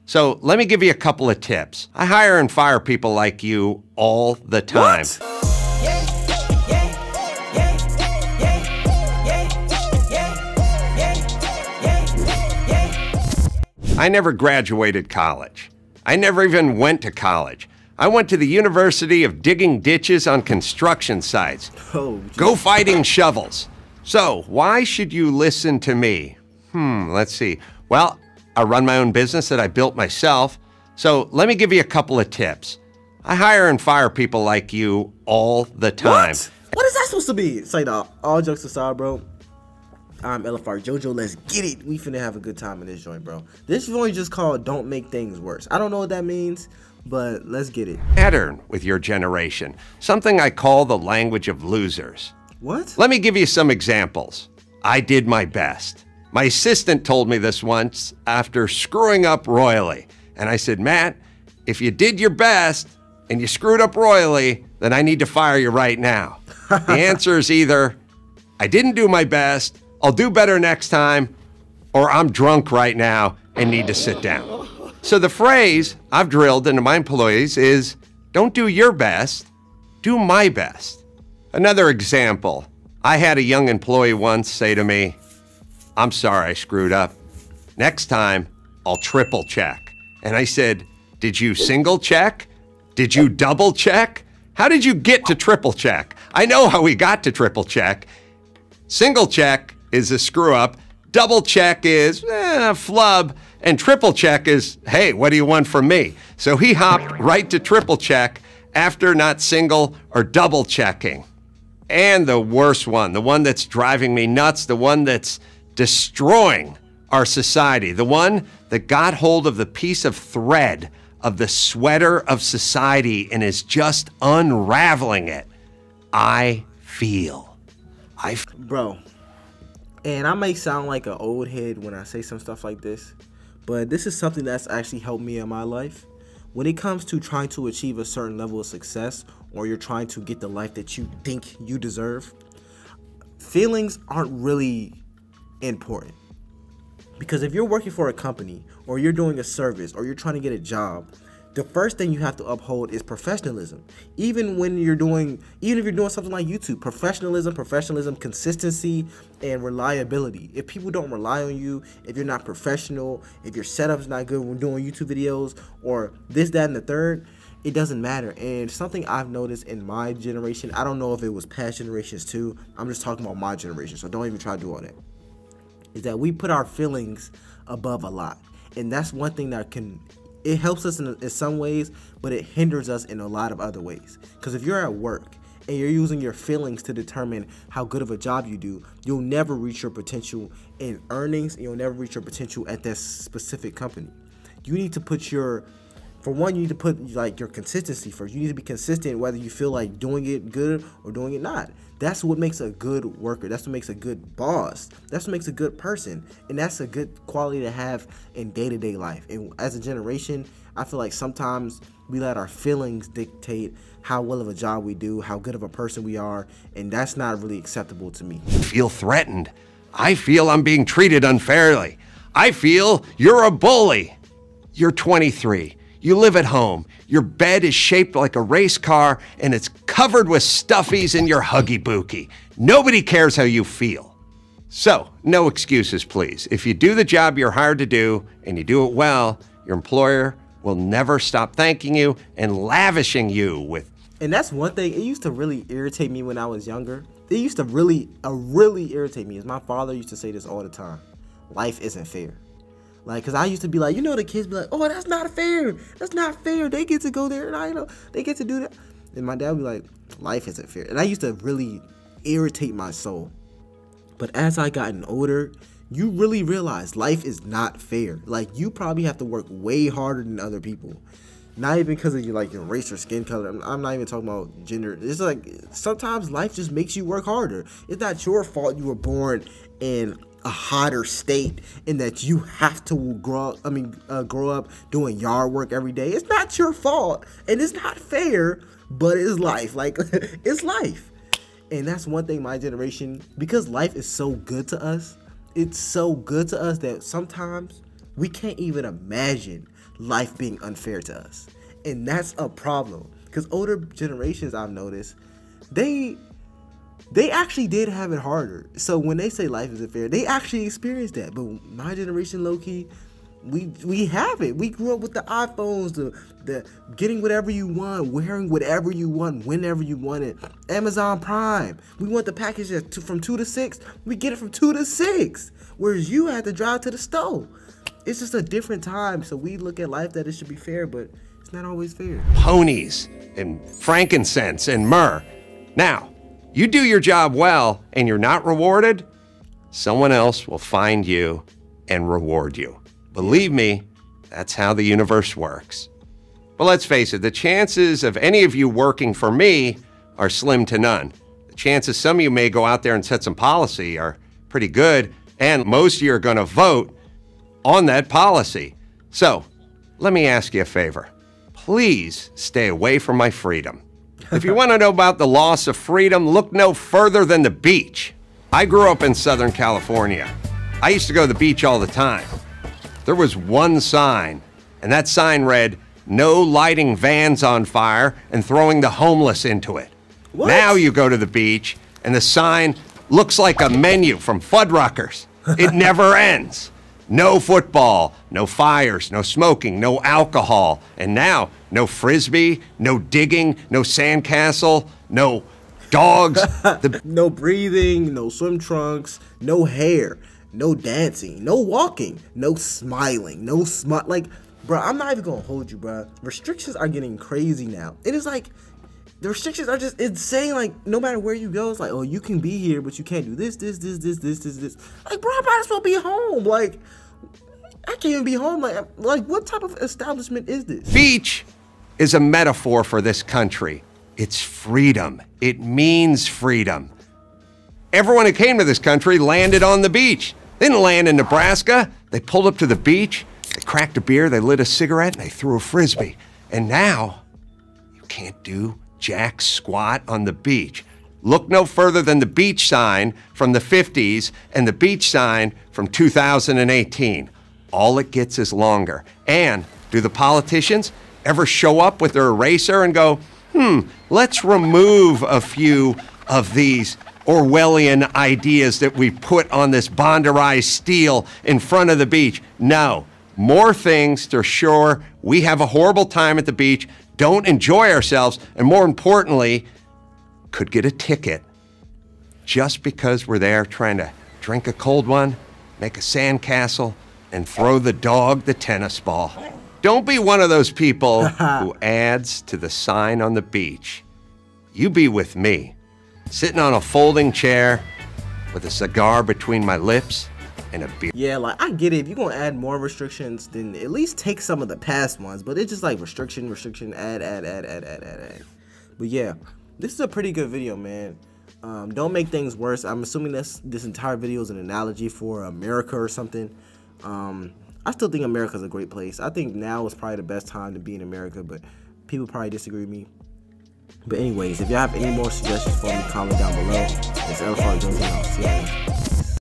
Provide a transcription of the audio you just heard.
So let me give you a couple of tips. I hire and fire people like you all the time. What? I never graduated college. I never even went to college. I went to the University of digging ditches on construction sites. Go fighting shovels. So why should you listen to me? Let's see. Well, I run my own business that I built myself. So let me give you a couple of tips. I hire and fire people like you all the time. What is that supposed to be? Say no. All jokes aside, bro. I'm LFR Jojo. Let's get it. We finna have a good time in this joint, bro. This joint just called "Don't Make Things Worse." I don't know what that means, but let's get it. Pattern with your generation. Something I call the language of losers. What? Let me give you some examples. I did my best. My assistant told me this once after screwing up royally. And I said, Matt, if you did your best and you screwed up royally, then I need to fire you right now. The answer is either I didn't do my best, I'll do better next time, or I'm drunk right now and need to sit down. So the phrase I've drilled into my employees is, don't do your best, do my best. Another example, I had a young employee once say to me, I'm sorry I screwed up. Next time, I'll triple check. And I said, did you single check? Did you double check? How did you get to triple check? I know how we got to triple check. Single check is a screw up, double check is a flub, and triple check is, hey, what do you want from me? So he hopped right to triple check after not single or double checking. And the worst one, the one that's driving me nuts, the one that's destroying our society, the one that got hold of the piece of thread of the sweater of society and is just unraveling it. I feel. Bro. And I may sound like an old head when I say some stuff like this, but this is something that's actually helped me in my life. When it comes to trying to achieve a certain level of success, or you're trying to get the life that you think you deserve, feelings aren't really important. Because if you're working for a company, or you're doing a service, or you're trying to get a job, the first thing you have to uphold is professionalism. Even if you're doing something like YouTube, professionalism, consistency, and reliability. If people don't rely on you, if you're not professional, if your setup's not good when doing YouTube videos, or this, that, and the third, it doesn't matter. And something I've noticed in my generation, I don't know if it was past generations too, I'm just talking about my generation, so don't even try to do all that, is that we put our feelings above a lot. And that's one thing that it helps us in some ways, but it hinders us in a lot of other ways. Because if you're at work and you're using your feelings to determine how good of a job you do, you'll never reach your potential in earnings, and you'll never reach your potential at that specific company. You need to put your consistency first. You need to be consistent whether you feel like doing it good or doing it not. That's what makes a good worker. That's what makes a good boss. That's what makes a good person. And that's a good quality to have in day-to-day life. And as a generation, I feel like sometimes we let our feelings dictate how well of a job we do, how good of a person we are, and that's not really acceptable to me. Feel threatened. I feel I'm being treated unfairly. I feel you're a bully. You're 23. You live at home. Your bed is shaped like a race car and it's covered with stuffies in your Huggy Bookie. Nobody cares how you feel. So, no excuses, please. If you do the job you're hired to do and you do it well, your employer will never stop thanking you and lavishing you with. And that's one thing, it used to really irritate me when I was younger. It used to really irritate me. As my father used to say this all the time. Life isn't fair. Like, cause I used to be like, the kids be like, oh, that's not fair. That's not fair. They get to go there and they get to do that. And my dad would be like, life isn't fair. And I used to really irritate my soul. But as I gotten older, you really realize life is not fair. Like, you probably have to work way harder than other people. Not even because of your race or skin color. I'm not even talking about gender. It's like, sometimes life just makes you work harder. It's not your fault you were born in a hotter state and that you have to grow up doing yard work every day. It's not your fault and it's not fair, but it's life. Like, it's life. And that's one thing my generation, because life is so good to us, it's so good to us that sometimes we can't even imagine life being unfair to us. And that's a problem. Because older generations, I've noticed, they actually did have it harder. So when they say life isn't fair, they actually experienced that. But my generation, low-key, we have it. We grew up with the iPhones, the getting whatever you want, wearing whatever you want, whenever you want it. Amazon Prime. We want the package from 2 to 6. We get it from 2 to 6. Whereas you had to drive to the store. It's just a different time. So we look at life that it should be fair, but it's not always fair. Ponies and frankincense and myrrh. Now, you do your job well and you're not rewarded, someone else will find you and reward you. Believe me, that's how the universe works. But let's face it, the chances of any of you working for me are slim to none. The chances some of you may go out there and set some policy are pretty good, and most of you are going to vote on that policy. So, let me ask you a favor. Please stay away from my freedom. If you want to know about the loss of freedom, look no further than the beach. I grew up in Southern California. I used to go to the beach all the time. There was one sign, and that sign read, "No lighting vans on fire and throwing the homeless into it." What? Now you go to the beach, and the sign looks like a menu from Fuddruckers. It never ends. No football, no fires, no smoking, no alcohol, and now no frisbee, no digging, no sandcastle, no dogs. No breathing, no swim trunks, no hair, no dancing, no walking, no smiling, no like, bro, I'm not even gonna hold you, bro. Restrictions are getting crazy now. It is like, the restrictions are just insane. Like, no matter where you go, it's like, oh, you can be here, but you can't do this. Like, bro, I might as well be home. Like, I can't even be home. Like, what type of establishment is this? Beach is a metaphor for this country. It's freedom. It means freedom. Everyone who came to this country landed on the beach. They didn't land in Nebraska. They pulled up to the beach, they cracked a beer, they lit a cigarette, and they threw a frisbee. And now, you can't do jack squat on the beach. Look no further than the beach sign from the 50s and the beach sign from 2018. All it gets is longer. And do the politicians ever show up with their eraser and go, let's remove a few of these Orwellian ideas that we put on this bonderized steel in front of the beach? No. More things to assure we have a horrible time at the beach, don't enjoy ourselves, and more importantly, could get a ticket just because we're there trying to drink a cold one, make a sandcastle, and throw the dog the tennis ball. Don't be one of those people who adds to the sign on the beach. You be with me, sitting on a folding chair with a cigar between my lips and a beer. Yeah, like, I get it. If you're going to add more restrictions, then at least take some of the past ones. But it's just like restriction, add. But yeah, this is a pretty good video, man. Don't make things worse. I'm assuming this entire video is an analogy for America or something. I still think America's a great place. I think now is probably the best time to be in America, but people probably disagree with me. But anyways, if y'all have any more suggestions for me, comment down below. It's LFR Jojo. See you later.